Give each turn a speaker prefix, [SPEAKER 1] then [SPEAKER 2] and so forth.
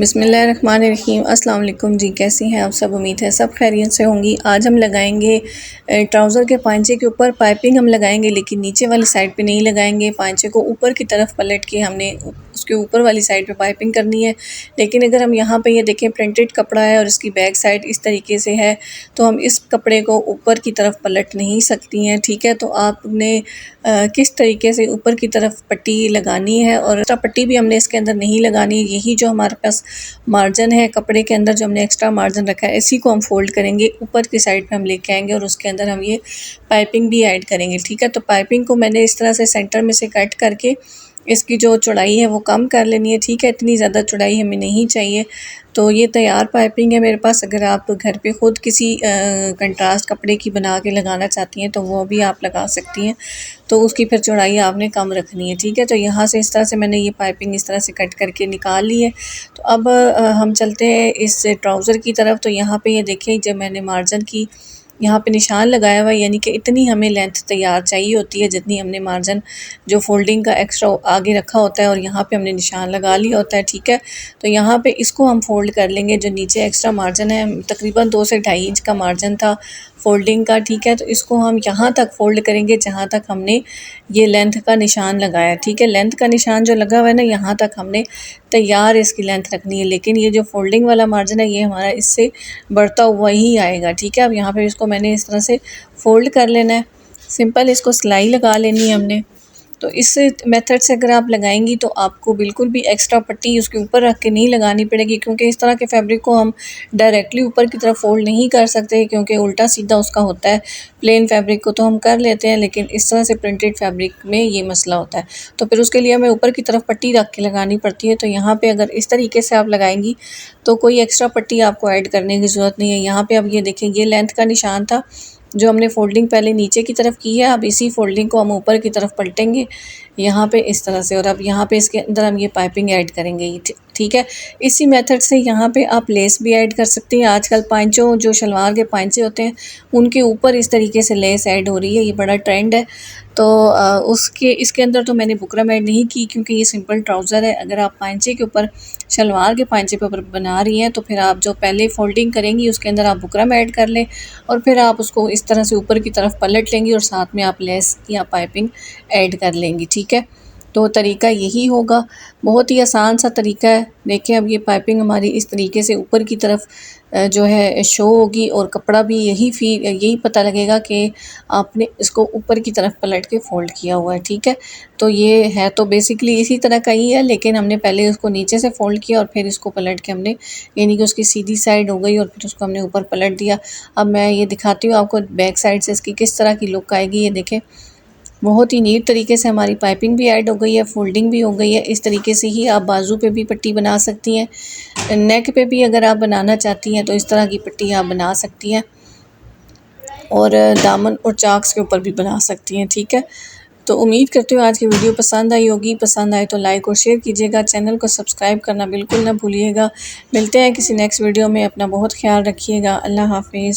[SPEAKER 1] बिस्मिल्लाहिर्रहमानिर्रहीम। अस्सलाम वालेकुम जी, कैसी हैं आप सब? उम्मीद है सब खैरियत से होंगी। आज हम लगाएंगे ट्राउज़र के पांचे के ऊपर पाइपिंग हम लगाएंगे, लेकिन नीचे वाली साइड पे नहीं लगाएंगे। पांचे को ऊपर की तरफ पलट के हमने उसके ऊपर वाली साइड पे पाइपिंग करनी है। लेकिन अगर हम यहाँ पे ये देखें प्रिंटेड कपड़ा है और इसकी बैक साइड इस तरीके से है, तो हम इस कपड़े को ऊपर की तरफ पलट नहीं सकती हैं। ठीक है, तो आपने किस तरीके से ऊपर की तरफ पट्टी लगानी है, और एक्स्ट्रा पट्टी भी हमने इसके अंदर नहीं लगानी। यही जो हमारे पास मार्जिन है कपड़े के अंदर, जो हमने एक्स्ट्रा मार्जिन रखा है, इसी को हम फोल्ड करेंगे, ऊपर की साइड पे हम लेके आएंगे और उसके अंदर हम ये पाइपिंग भी ऐड करेंगे। ठीक है, तो पाइपिंग को मैंने इस तरह से सेंटर में से कट करके इसकी जो चौड़ाई है वो कम कर लेनी है। ठीक है, इतनी ज़्यादा चौड़ाई हमें नहीं चाहिए। तो ये तैयार पाइपिंग है मेरे पास। अगर आप घर पे ख़ुद किसी कंट्रास्ट कपड़े की बना के लगाना चाहती हैं तो वो भी आप लगा सकती हैं, तो उसकी फिर चौड़ाई आपने कम रखनी है। ठीक है, तो यहाँ से इस तरह से मैंने ये पाइपिंग इस तरह से कट करके निकाल ली है। तो अब हम चलते हैं इस ट्राउज़र की तरफ। तो यहाँ पे ये देखिए, जब मैंने मार्जिन की यहाँ पे निशान लगाया हुआ है, यानी कि इतनी हमें लेंथ तैयार चाहिए होती है जितनी हमने मार्जिन जो फोल्डिंग का एक्स्ट्रा आगे रखा होता है, और यहाँ पे हमने निशान लगा लिया होता है। ठीक है, तो यहाँ पे इसको हम फोल्ड कर लेंगे। जो नीचे एक्स्ट्रा मार्जिन है, तकरीबन 2 से 2.5 इंच का मार्जिन था फोल्डिंग का। ठीक है, तो इसको हम यहाँ तक फोल्ड करेंगे जहाँ तक हमने ये लेंथ का निशान लगाया। ठीक है, लेंथ का निशान जो लगा हुआ है ना, यहाँ तक हमने तैयार इसकी लेंथ रखनी है। लेकिन ये जो फोल्डिंग वाला मार्जिन है, ये हमारा इससे बढ़ता हुआ ही आएगा। ठीक है, अब यहाँ पे इसको मैंने इस तरह से फोल्ड कर लेना है। सिंपल इसको सिलाई लगा लेनी है हमने। तो इस मेथड से अगर आप लगाएंगी तो आपको बिल्कुल भी एक्स्ट्रा पट्टी उसके ऊपर रख के नहीं लगानी पड़ेगी, क्योंकि इस तरह के फैब्रिक को हम डायरेक्टली ऊपर की तरफ फोल्ड नहीं कर सकते, क्योंकि उल्टा सीधा उसका होता है। प्लेन फैब्रिक को तो हम कर लेते हैं, लेकिन इस तरह से प्रिंटेड फैब्रिक में ये मसला होता है। तो फिर उसके लिए हमें ऊपर की तरफ पट्टी रख के लगानी पड़ती है। तो यहाँ पर अगर इस तरीके से आप लगाएंगी तो कोई एक्स्ट्रा पट्टी आपको ऐड करने की ज़रूरत नहीं है। यहाँ पर अब ये देखें, ये लेंथ का निशान था जो हमने फोल्डिंग पहले नीचे की तरफ की है। अब इसी फोल्डिंग को हम ऊपर की तरफ पलटेंगे यहाँ पे इस तरह से, और अब यहाँ पे इसके अंदर हम ये पाइपिंग ऐड करेंगे। ठीक है, इसी मेथड से यहाँ पे आप लेस भी ऐड कर सकती हैं। आजकल पांचों जो शलवार के पांचे होते हैं उनके ऊपर इस तरीके से लेस ऐड हो रही है, ये बड़ा ट्रेंड है। तो उसके इसके अंदर तो मैंने बुकरम ऐड नहीं की, क्योंकि ये सिंपल ट्राउज़र है। अगर आप पांचे के ऊपर, शलवार के पांचे पे ऊपर बना रही हैं, तो फिर आप जो पहले फोल्डिंग करेंगी उसके अंदर आप बुकरम ऐड कर लें, और फिर आप उसको इस तरह से ऊपर की तरफ पलट लेंगी और साथ में आप लेस या पाइपिंग ऐड कर लेंगी। ठीक है, तो तरीका यही होगा, बहुत ही आसान सा तरीका है। देखिए, अब ये पाइपिंग हमारी इस तरीके से ऊपर की तरफ जो है शो होगी, और कपड़ा भी यही पता लगेगा कि आपने इसको ऊपर की तरफ पलट के फ़ोल्ड किया हुआ है। ठीक है, तो ये है तो बेसिकली इसी तरह का ही है, लेकिन हमने पहले उसको नीचे से फ़ोल्ड किया और फिर इसको पलट के हमने, यानी कि उसकी सीधी साइड हो गई और फिर उसको हमने ऊपर पलट दिया। अब मैं ये दिखाती हूँ आपको बैक साइड से इसकी किस तरह की लुक आएगी। ये देखें, बहुत ही नीट तरीके से हमारी पाइपिंग भी ऐड हो गई है, फोल्डिंग भी हो गई है। इस तरीके से ही आप बाजू पे भी पट्टी बना सकती हैं, नेक पे भी अगर आप बनाना चाहती हैं तो इस तरह की पट्टी आप बना सकती हैं, और दामन और चाक्स के ऊपर भी बना सकती हैं। ठीक है, तो उम्मीद करती हूँ आज की वीडियो पसंद आई होगी। पसंद आए तो लाइक और शेयर कीजिएगा, चैनल को सब्सक्राइब करना बिल्कुल ना भूलिएगा। मिलते हैं किसी नेक्स्ट वीडियो में, अपना बहुत ख्याल रखिएगा। अल्लाह हाफिज़।